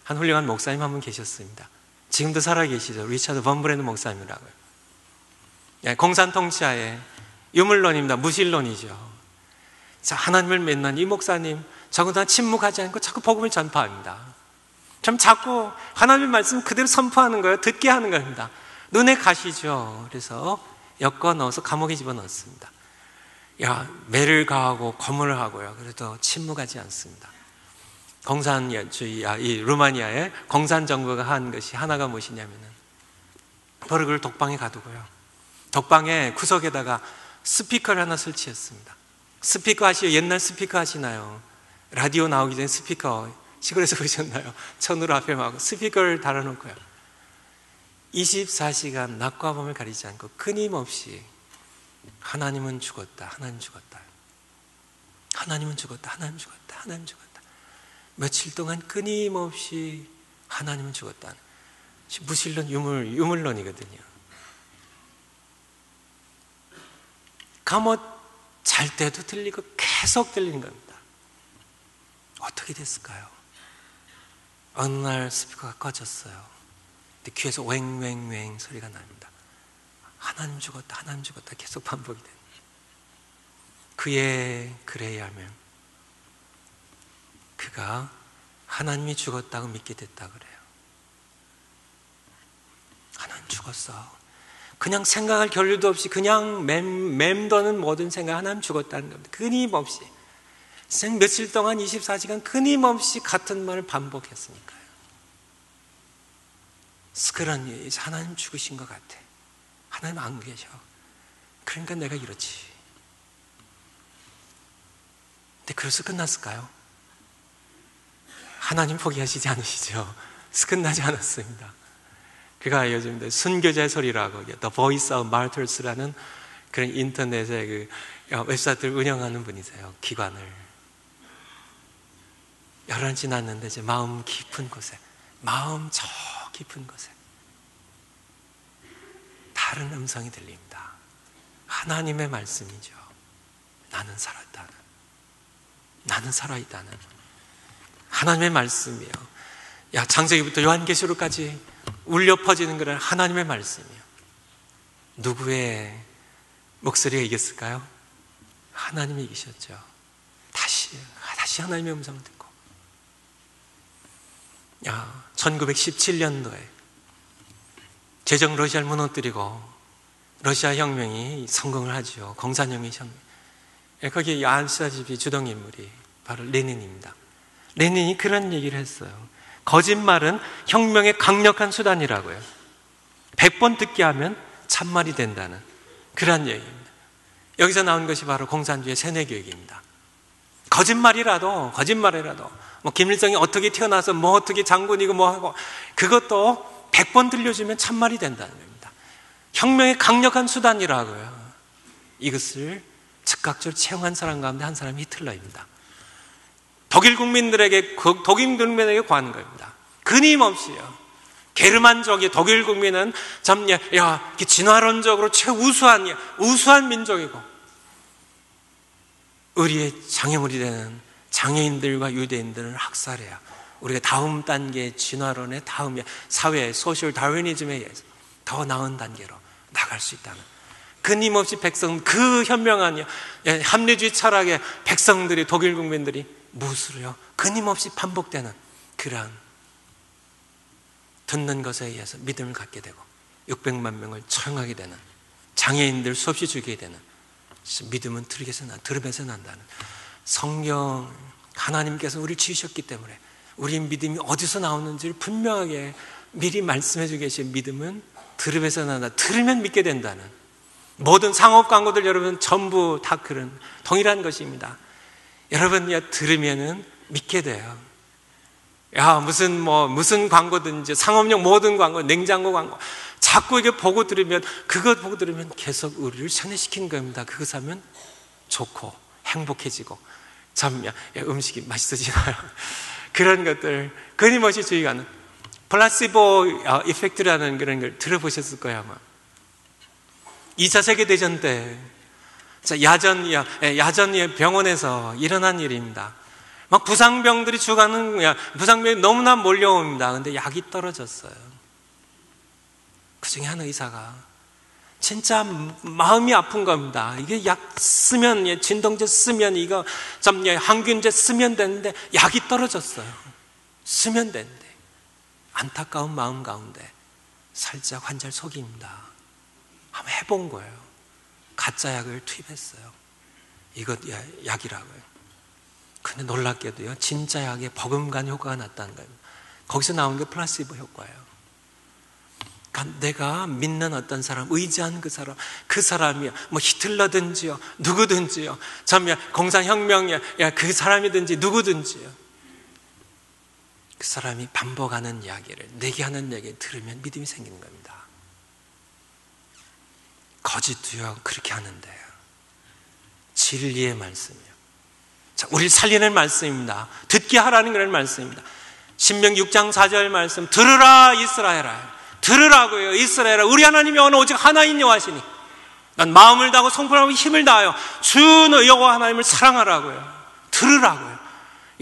한 훌륭한 목사님 한 분 계셨습니다. 지금도 살아계시죠. 리차드 범브레드 목사님이라고요. 공산 통치하에 유물론입니다. 무신론이죠. 자, 하나님을 믿는 이 목사님 적어도 침묵하지 않고 자꾸 복음을 전파합니다. 참 자꾸 하나님의 말씀 그대로 선포하는 거예요. 듣게 하는 겁니다. 눈에 가시죠. 그래서 엮어 넣어서 감옥에 집어넣었습니다. 매를 가하고 고문을 하고요. 그래도 침묵하지 않습니다. 이 루마니아의 공산 정부가 한 것이 하나가 무엇이냐면은 버럭을 독방에 가두고요. 독방의 구석에다가 스피커를 하나 설치했습니다. 스피커 아시죠? 옛날 스피커 아시나요? 라디오 나오기 전에 스피커 시골에서 보셨나요? 천으로 앞에 하고 스피커를 달아놓고요. 24시간 낮과 밤을 가리지 않고 끊임없이 하나님은 죽었다, 하나님 죽었다, 하나님은 죽었다, 하나님 죽었다, 하나님 죽었다. 며칠 동안 끊임없이 하나님은 죽었다. 무신론, 유물론이거든요. 감옥 잘 때도 들리고 계속 들리는 겁니다. 어떻게 됐을까요? 어느 날 스피커가 꺼졌어요. 근데 귀에서 웽웽웽 소리가 납니다. 하나님 죽었다, 하나님 죽었다 계속 반복이 됩니다. 그의 글에 의하면 그가 하나님이 죽었다고 믿게 됐다 그래요. 하나님 죽었어. 그냥 생각할 겨를도 없이 그냥 맴도는 모든 생각, 하나님 죽었다는 겁니다. 끊임없이 며칠 동안 24시간 끊임없이 같은 말을 반복했으니까요. 그런 일, 하나님 죽으신 것 같아. 하나님 안 계셔. 그러니까 내가 이렇지. 근데 그래서 끝났을까요? 하나님 포기하시지 않으시죠? 끝나지 않았습니다. 그가 요즘 순교자의 소리라고 The Voice of Martyrs라는 그런 인터넷의 그 웹사이트를 운영하는 분이세요. 기관을. 열흘 지났는데 이제 마음 깊은 곳에, 마음 저 깊은 곳에 다른 음성이 들립니다. 하나님의 말씀이죠. 나는 살았다는, 나는 살아있다는 하나님의 말씀이요. 창세기부터 요한계시록까지 울려 퍼지는 그런 하나님의 말씀이요. 누구의 목소리가 이겼을까요? 하나님이 이기셨죠. 다시 다시 하나님의 음성을 듣고, 1917년도에 제정 러시아를 무너뜨리고 러시아 혁명이 성공을 하죠. 공산혁명이 혁명. 거기에 아시다시피 주동인물이 바로 레닌입니다. 레닌이 그런 얘기를 했어요. 거짓말은 혁명의 강력한 수단이라고요. 100번 듣게 하면 참말이 된다는 그런 얘기입니다. 여기서 나온 것이 바로 공산주의 세뇌교육입니다. 거짓말이라도 뭐 김일성이 어떻게 태어나서 뭐 어떻게 장군이고 뭐 하고, 그것도 100번 들려주면 참말이 된다는 겁니다. 혁명의 강력한 수단이라고요. 이것을 즉각적으로 채용한 사람 가운데 한 사람이 히틀러입니다. 독일 국민들에게 구하는 겁니다. 끊임없이요. 게르만족이, 독일 국민은 참 진화론적으로 우수한 민족이고, 의리의 장애물이 되는 장애인들과 유대인들을 학살해야 우리가 다음 단계 진화론의 다음 사회 소셜 다윈이즘에 의해서 더 나은 단계로 나갈 수 있다는, 끊임없이 백성, 그 현명한 합리주의 철학의 백성들이, 독일 국민들이 무술을요 끊임없이 반복되는 그러한 듣는 것에 의해서 믿음을 갖게 되고 600만 명을 처형하게 되는, 장애인들 수없이 죽이게 되는, 믿음은 들음에서 난다는 성경, 하나님께서 우리를 지으셨기 때문에 우리 믿음이 어디서 나오는지를 분명하게 미리 말씀해 주고 계신, 믿음은 들음에서 난다. 들으면 믿게 된다는, 모든 상업 광고들 여러분 전부 다 그런 동일한 것입니다. 여러분 들으면은 믿게 돼요. 무슨 광고든지, 상업용 모든 광고, 냉장고 광고, 자꾸 이게 그것 보고 들으면 계속 우리를 세뇌시키는 겁니다. 그거 사면 좋고 행복해지고 참 음식이 맛있어지나요? 그런 것들 끊임없이 주의가 하는 플라시보 이펙트라는 그런 걸 들어보셨을 거예요 아마. 2차 세계대전 때 야전 병원에서 일어난 일입니다. 막 부상병들이 부상병이 너무나 몰려옵니다. 근데 약이 떨어졌어요. 그 중에 한 의사가 진짜 마음이 아픈 겁니다. 이게 약 쓰면, 진통제 쓰면, 이거 항균제 쓰면 되는데 약이 떨어졌어요. 쓰면 되는데 안타까운 마음 가운데 살짝 환자를 속입니다. 한번 해본 거예요. 가짜 약을 투입했어요. 이것 약이라고요. 근데 놀랍게도요, 진짜 약에 버금간 효과가 났다는 거예요. 거기서 나온 게 플라시보 효과예요. 그러니까 내가 믿는 어떤 사람, 의지하는 그 사람이야, 뭐 히틀러든지요, 누구든지요, 공산혁명이야, 그 사람이든지 누구든지요, 그 사람이 반복하는 이야기를, 내게 하는 이야기를 들으면 믿음이 생기는 겁니다. 거짓도요 그렇게 하는데요. 진리의 말씀이요. 자, 우리를 살리는 말씀입니다. 듣게 하라는 그런 말씀입니다. 신명기 6장 4절 말씀, 들으라 이스라엘아, 들으라고요. 이스라엘아, 우리 하나님의 언어 오직 하나인 여호와시니 난 마음을 다하고 성품하고 힘을 다하여 주 여호와 하나님을 사랑하라고요. 들으라고요.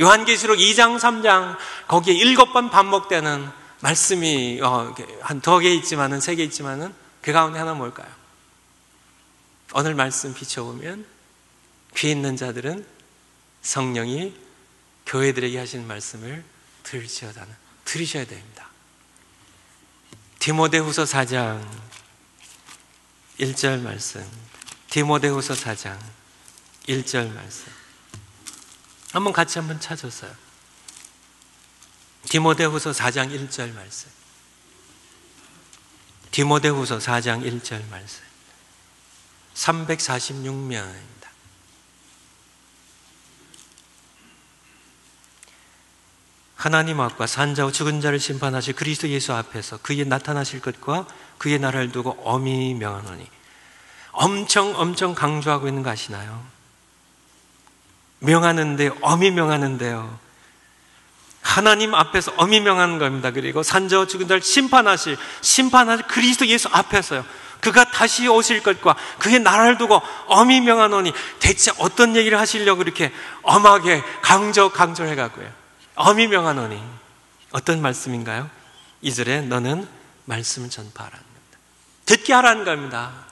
요한계시록 2장 3장 거기에 7번 반복되는 말씀이 한 2개 있지만은 3개 있지만은 그 가운데 하나 뭘까요? 오늘 말씀 비춰보면 귀 있는 자들은 성령이 교회들에게 하시는 말씀을 들으셔야 됩니다. 디모데후서 4장 1절 말씀, 디모데후서 4장 1절 말씀 한번 같이 한번 찾았어요. 디모데후서 4장 1절 말씀, 디모데후서 4장 1절 말씀. 346명입니다. 하나님 앞과 산자와 죽은 자를 심판하실 그리스도 예수 앞에서 그의 나타나실 것과 그의 나라를 두고 엄히 명하노니. 엄청 강조하고 있는 거 아시나요? 명하는데요, 엄히 명하는데요, 하나님 앞에서 엄히 명하는 겁니다. 그리고 산자와 죽은 자를 심판하실 그리스도 예수 앞에서요, 그가 다시 오실 것과 그의 나라를 두고 엄히 명하노니. 대체 어떤 얘기를 하시려고 이렇게 엄하게 강조해가고요. 엄히 명하노니 어떤 말씀인가요? 2절에 너는 말씀을 전파하라는 겁니다. 듣게 하라는 겁니다.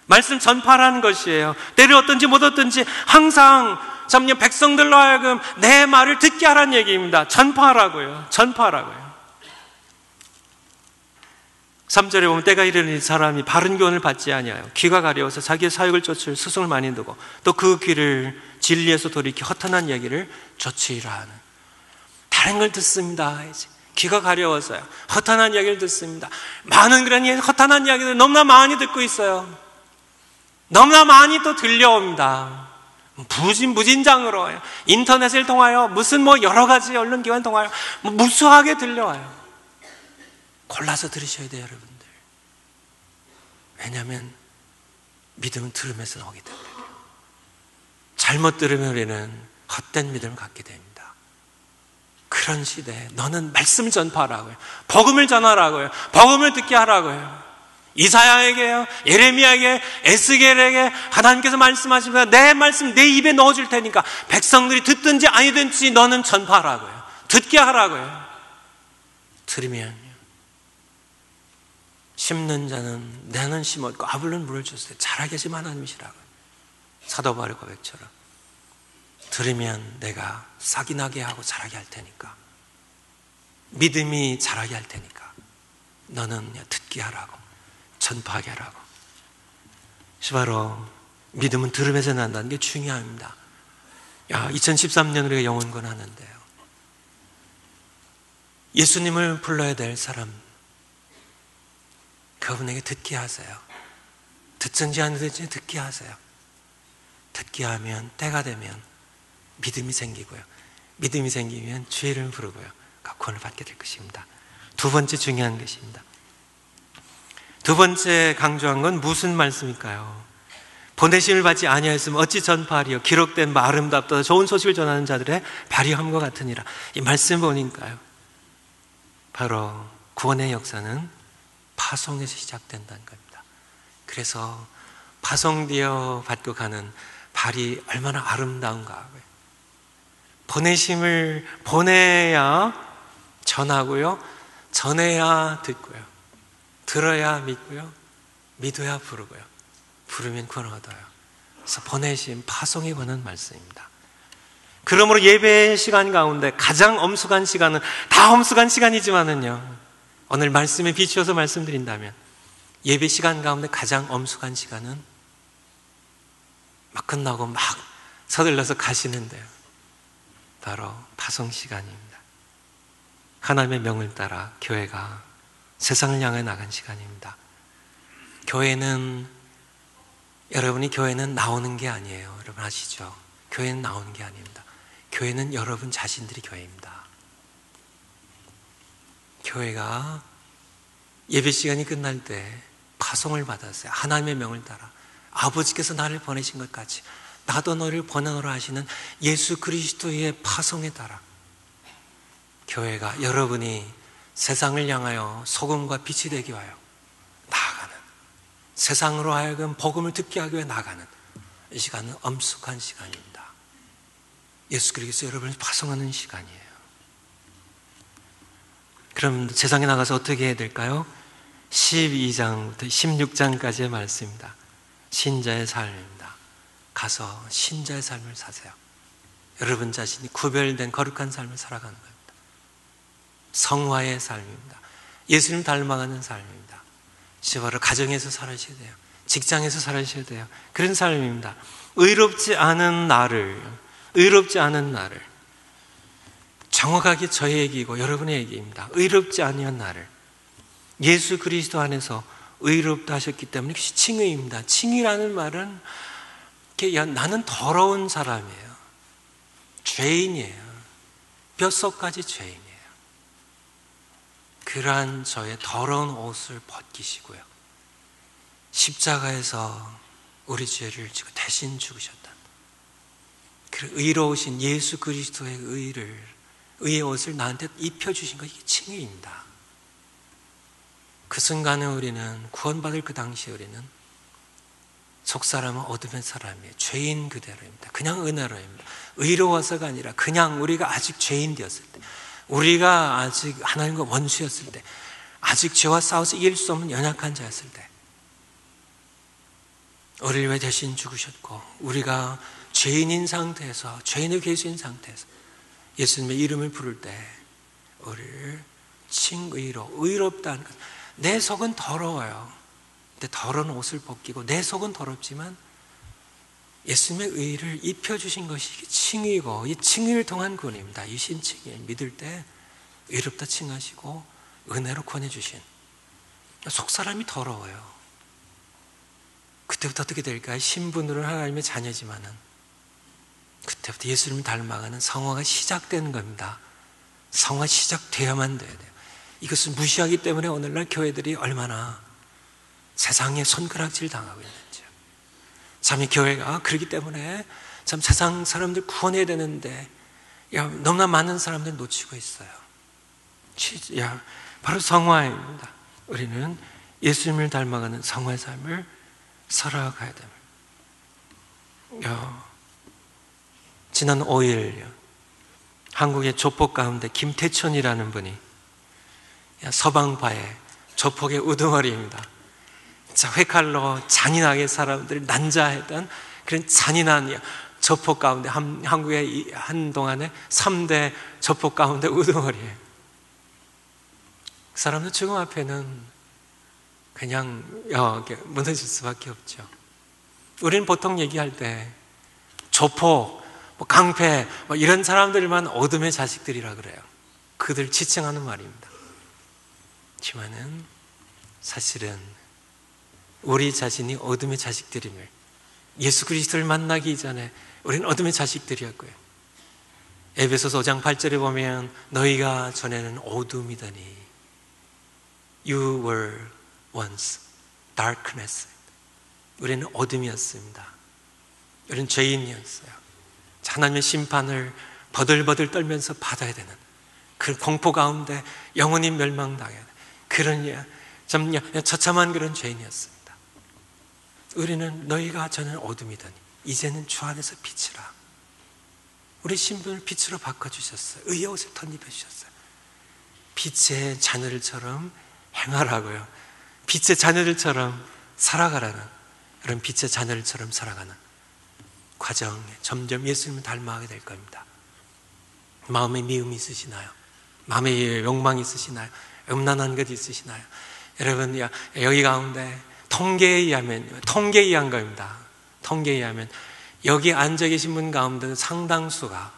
말씀 전파하라는 것이에요. 때를 어떤지 못 어떤지 항상 점령 백성들로 하여금 내 말을 듣게 하라는 얘기입니다. 전파하라고요. 전파하라고요. 3절에 보면 때가 이르니 사람이 바른 교훈을 받지 아니하여 귀가 가려워서 자기의 사역을 쫓을 스승을 많이 두고 또 그 귀를 진리에서 돌이켜 허탄한 이야기를 쫓으리라 하는, 다른 걸 듣습니다. 이제 귀가 가려워서요. 허탄한 이야기를 듣습니다. 많은 그런 허탄한 이야기들 너무나 많이 듣고 있어요. 너무나 많이 또 들려옵니다. 무진장으로 인터넷을 통하여 무슨 여러 가지 언론기관을 통하여 무수하게 들려와요. 골라서 들으셔야 돼요, 여러분들. 왜냐하면 믿음은 들으면서 나오기 때문에. 잘못 들으면 우리는 헛된 믿음을 갖게 됩니다. 그런 시대에 너는 말씀을 전파하라고요. 복음을 전하라고요. 복음을 듣게 하라고요. 이사야에게요, 예레미야에게, 에스겔에게 하나님께서 말씀하십니다. 내 말씀 내 입에 넣어줄 테니까 백성들이 듣든지 아니든지 너는 전파하라고요. 듣게 하라고요. 들으면요, 심는 자는 나는 심었고 아블은 물을 줬을 때 자라게 하신 하나님이시라고요. 사도 바울의 고백처럼 들으면 내가 싹이 나게 하고 자라게 할 테니까, 믿음이 자라게 할 테니까 너는 그냥 듣게 하라고, 전파하게 하라고. 바로 믿음은 들음에서 난다는 게 중요합니다. 2013년 우리가 영혼권 하는데요, 예수님을 불러야 될 사람, 그분에게 듣게 하세요. 듣든지 안 듣든지 듣게 하세요. 듣게 하면 때가 되면 믿음이 생기고요, 믿음이 생기면 죄를 부르고요, 구원을 받게 될 것입니다. 두 번째 중요한 것입니다. 두 번째 강조한 건 무슨 말씀일까요? 보내심을 받지 아니하였으면 어찌 전파하리요? 기록된 아름답다 좋은 소식을 전하는 자들의 발휘함과 같으니라. 이 말씀 보니까요, 바로 구원의 역사는 파송에서 시작된다는 겁니다. 그래서 파송되어 받고 가는 발이 얼마나 아름다운가. 보내심을 보내야 전하고요, 전해야 듣고요, 들어야 믿고요, 믿어야 부르고요, 부르면 구원 얻어요. 그래서 보내심, 파송에 관한 말씀입니다. 그러므로 예배 시간 가운데 가장 엄숙한 시간은, 다 엄숙한 시간이지만은요, 오늘 말씀에 비추어서 말씀드린다면 예배 시간 가운데 가장 엄숙한 시간은 막 끝나고 막 서둘러서 가시는데요, 바로 파송 시간입니다. 하나님의 명을 따라 교회가 세상을 향해 나간 시간입니다. 교회는, 여러분이 교회는 나오는 게 아니에요. 여러분 아시죠? 교회는 나오는 게 아닙니다. 교회는 여러분 자신들이 교회입니다. 교회가 예배 시간이 끝날 때 파송을 받았어요. 하나님의 명을 따라 아버지께서 나를 보내신 것 같이 나도 너를 보내노라 하시는 예수 그리스도의 파송에 따라 교회가, 여러분이 세상을 향하여 소금과 빛이 되기 위하여 나아가는, 세상으로 하여금 복음을 듣게 하기 위해 나아가는 이 시간은 엄숙한 시간입니다. 예수 그리스도 여러분을 파송하는 시간이에요. 그럼 세상에 나가서 어떻게 해야 될까요? 12장부터 16장까지의 말씀입니다. 신자의 삶입니다. 가서 신자의 삶을 사세요. 여러분 자신이 구별된 거룩한 삶을 살아가는 겁니다. 성화의 삶입니다. 예수님 닮아가는 삶입니다. 바로 가정에서 살아셔야 돼요. 직장에서 살아셔야 돼요. 그런 삶입니다. 의롭지 않은 나를 정확하게 저의 얘기이고 여러분의 얘기입니다. 의롭지 아니한 나를 예수 그리스도 안에서 의롭다 하셨기 때문에 그것이 칭의입니다. 칭의라는 말은 나는 더러운 사람이에요. 죄인이에요. 뼛속까지 죄인이에요. 그러한 저의 더러운 옷을 벗기시고요, 십자가에서 우리 죄를 지고 대신 죽으셨다. 그 의로우신 예수 그리스도의 의의 옷을 나한테 입혀주신 것이 칭의입니다. 그 순간에 우리는 구원받을 그 당시에 우리는 속사람은 어둠의 사람이에요. 죄인 그대로입니다. 그냥 은혜로입니다. 의로워서가 아니라 그냥 우리가 아직 죄인 되었을 때, 우리가 아직 하나님과 원수였을 때, 아직 죄와 싸워서 이길 수 없는 연약한 자였을 때, 우리를 위해 대신 죽으셨고, 우리가 죄인인 상태에서, 죄인의 괴수인 상태에서 예수님의 이름을 부를 때 우리를 칭의로, 의롭다는 것. 내 속은 더러워요. 근데 더러운 옷을 벗기고 내 속은 더럽지만 예수님의 의를 입혀주신 것이 칭의고, 이 칭의를 통한 구원입니다. 이 신칭의 믿을 때 의롭다 칭하시고 은혜로 권해주신. 속사람이 더러워요. 그때부터 어떻게 될까요? 신분으로는 하나님의 자녀지만은 그때부터 예수님을 닮아가는 성화가 시작되는 겁니다. 성화 시작돼야만 돼야 돼요. 이것을 무시하기 때문에 오늘날 교회들이 얼마나 세상에 손가락질 당하고 있는지요. 참 이 교회가 그렇기 때문에 참 세상 사람들 구원해야 되는데 너무나 많은 사람들 놓치고 있어요. 바로 성화입니다. 우리는 예수님을 닮아가는 성화의 삶을 살아가야 됩니다. 지난 5일 한국의 조폭 가운데 김태천이라는 분이 서방파의 조폭의 우두머리입니다. 회칼로 잔인하게 사람들을 난자했던 그런 잔인한 조폭 가운데 한국의 한동안의 3대 조폭 가운데 우두머리예요. 그 사람들 죽음 앞에는 그냥 무너질 수밖에 없죠. 우리는 보통 얘기할 때 조폭, 강패 이런 사람들만 어둠의 자식들이라 그래요. 그들 지칭하는 말입니다. 하지만은 사실은 우리 자신이 어둠의 자식들임을, 예수 그리스도를 만나기 이전에 우리는 어둠의 자식들이었고요. 에베소서 5장 8절에 보면 너희가 전에는 어둠이더니 You were once darkness. 우리는 어둠이었습니다. 우리는 죄인이었어요. 하나님의 심판을 버들버들 떨면서 받아야 되는 그 공포 가운데 영원히 멸망당해야 되는 그런 처참한 그런 죄인이었습니다. 우리는 너희가 전에는 어둠이더니 이제는 주 안에서 빛이라. 우리 신분을 빛으로 바꿔주셨어요. 의의 옷을 덧입혀주셨어요. 빛의 자녀들처럼 행하라고요. 빛의 자녀들처럼 살아가라는, 그런 빛의 자녀들처럼 살아가는 과정에 점점 예수님을 닮아가게 될 겁니다. 마음에 미움이 있으시나요? 마음에 욕망이 있으시나요? 음란한 것 있으시나요? 여러분, 여기 가운데 통계에 의한 겁니다. 통계에 의하면 여기 앉아 계신 분 가운데 상당수가,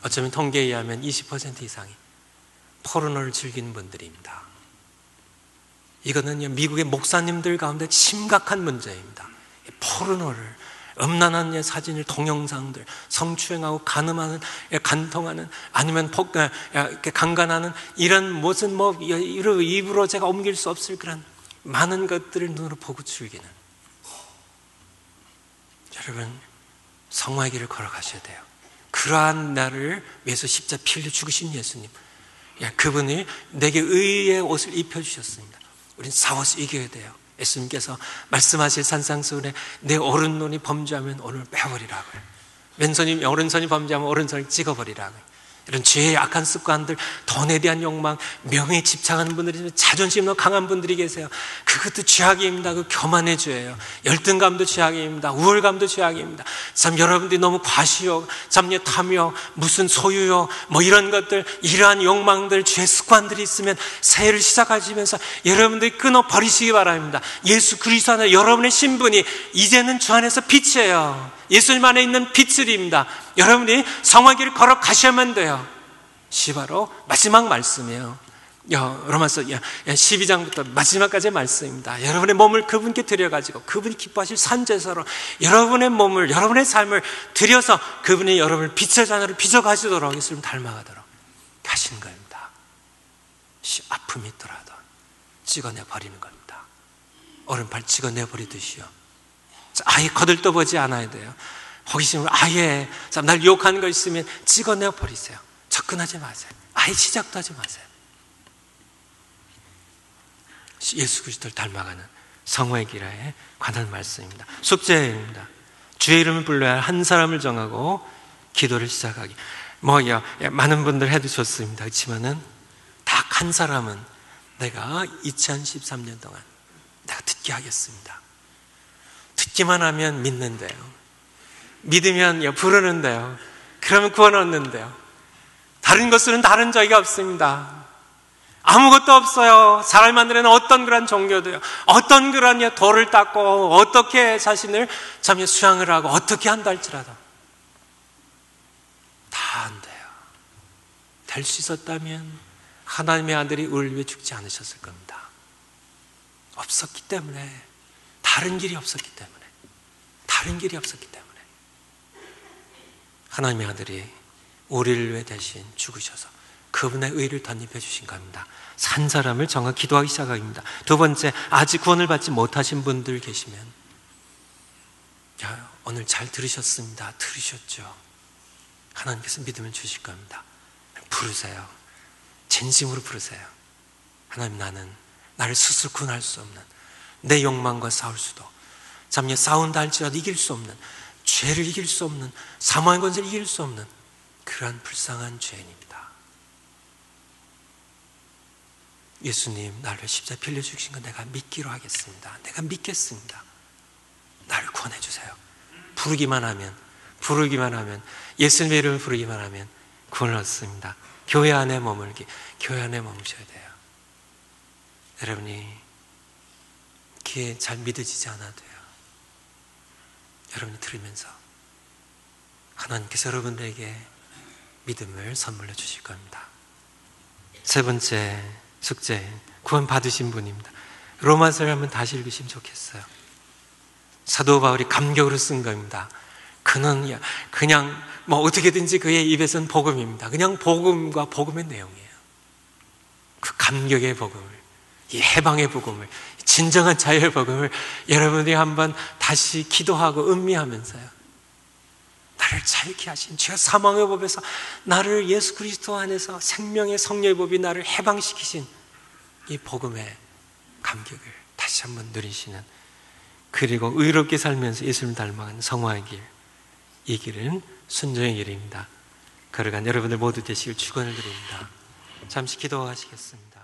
어쩌면 통계에 의하면 20% 이상이 포르노를 즐기는 분들입니다. 이거는 미국의 목사님들 가운데 심각한 문제입니다. 포르노를, 음란한 사진을, 동영상들, 성추행하고 간음하는, 간통하는, 아니면 강간하는 이런 무슨 입으로 제가 옮길 수 없을 그런 많은 것들을 눈으로 보고 즐기는. 여러분, 성화의 길을 걸어가셔야 돼요. 그러한 나를 위해서 십자가 피 흘려 죽으신 예수님, 그분이 내게 의의 옷을 입혀주셨습니다. 우린 싸워서 이겨야 돼요. 예수님께서 말씀하실 산상수훈에 내 오른손이 범죄하면 오늘 빼버리라고요. 오른손이 범죄하면 오른손을 찍어버리라고요. 이런 죄의 악한 습관들, 돈에 대한 욕망, 명예에 집착하는 분들이, 자존심도 강한 분들이 계세요. 그것도 죄악입니다. 그 교만의 죄예요. 열등감도 죄악입니다. 우월감도 죄악입니다. 참 여러분들이 너무 과시욕, 탐욕, 무슨 소유욕, 이런 것들, 이러한 욕망들, 죄 습관들이 있으면 새해를 시작하시면서 여러분들이 끊어버리시기 바랍니다. 예수 그리스도 안에 여러분의 신분이 이제는 주 안에서 빛이에요. 예수님 안에 있는 빛을입니다. 여러분이 성화길을 걸어가셔야만 돼요. 바로 마지막 말씀이에요. 로마서 12장부터 마지막까지의 말씀입니다. 여러분의 몸을 그분께 드려가지고 그분이 기뻐하실 산제사로 여러분의 몸을, 여러분의 삶을 드려서 그분이 여러분을 빛의 자녀로 빚어가시도록 예수님 닮아가도록 하시는 겁니다. 아픔이 있더라도 찍어내버리는 겁니다. 오른팔 찍어내버리듯이요. 아예 거들떠보지 않아야 돼요. 호기심으로 아예 날 유혹하는 거 있으면 찍어내어 버리세요. 접근하지 마세요. 아예 시작도 하지 마세요. 예수 그리스도를 닮아가는 성화의 길에 관한 말씀입니다. 숙제입니다. 주의 이름을 불러야 할 한 사람을 정하고 기도를 시작하기. 많은 분들 해도 좋습니다. 그렇지만은 딱 한 사람은 내가 2013년 동안 내가 듣게 하겠습니다. 믿기만 하면 믿는데요. 믿으면 부르는데요. 그러면 구원 얻는데요. 다른 것은 다른 저희가 없습니다. 아무것도 없어요. 사람이 만드는 어떤 그런 종교도요, 어떤 그런 돌을 닦고 어떻게 자신을 참 수양을 하고 어떻게 한다 할지라도 다 안 돼요. 될 수 있었다면 하나님의 아들이 우리를 위해 죽지 않으셨을 겁니다. 없었기 때문에, 다른 길이 없었기 때문에, 다른 길이 없었기 때문에 하나님의 아들이 우리를 위해 대신 죽으셔서 그분의 의를 덧입혀 주신 겁니다. 산 사람을 정확히 기도하기 시작합니다. 두 번째, 아직 구원을 받지 못하신 분들 계시면, 오늘 잘 들으셨습니다. 들으셨죠? 하나님께서 믿으면 주실 겁니다. 부르세요. 진심으로 부르세요. 하나님, 나를 스스로 구원할 수 없는, 내 욕망과 싸울 수도, 잠깐 싸운다 할지라도 이길 수 없는, 죄를 이길 수 없는, 사망의 권세를 이길 수 없는 그러한 불쌍한 죄인입니다. 예수님, 나를 십자가에 빌려 주신 거 내가 믿기로 하겠습니다. 내가 믿겠습니다. 나를 구원해 주세요. 부르기만 하면, 예수님의 이름을 부르기만 하면 구원을 얻습니다. 교회 안에 교회 안에 머무셔야 돼요. 여러분이 귀에 잘 믿어지지 않아도요, 여러분이 들으면서 하나님께서 여러분들에게 믿음을 선물로 주실 겁니다. 세 번째 숙제, 구원 받으신 분입니다. 로마서를 한번 다시 읽으시면 좋겠어요. 사도 바울이 감격으로 쓴 겁니다. 그는 그냥 어떻게든지 그의 입에서는 복음입니다. 그냥 복음과 복음의 내용이에요. 그 감격의 복음을, 이 해방의 복음을, 진정한 자유의 복음을 여러분들이 한번 다시 기도하고 음미하면서요, 나를 자유케 하신, 죄와 사망의 법에서 나를 예수 그리스도 안에서 생명의 성령의 법이 나를 해방시키신 이 복음의 감격을 다시 한번 누리시는, 그리고 의롭게 살면서 예수님을 닮아가는 성화의 길, 이 길은 순종의 길입니다. 걸어간 여러분들 모두 되시길 축원을 드립니다. 잠시 기도하시겠습니다.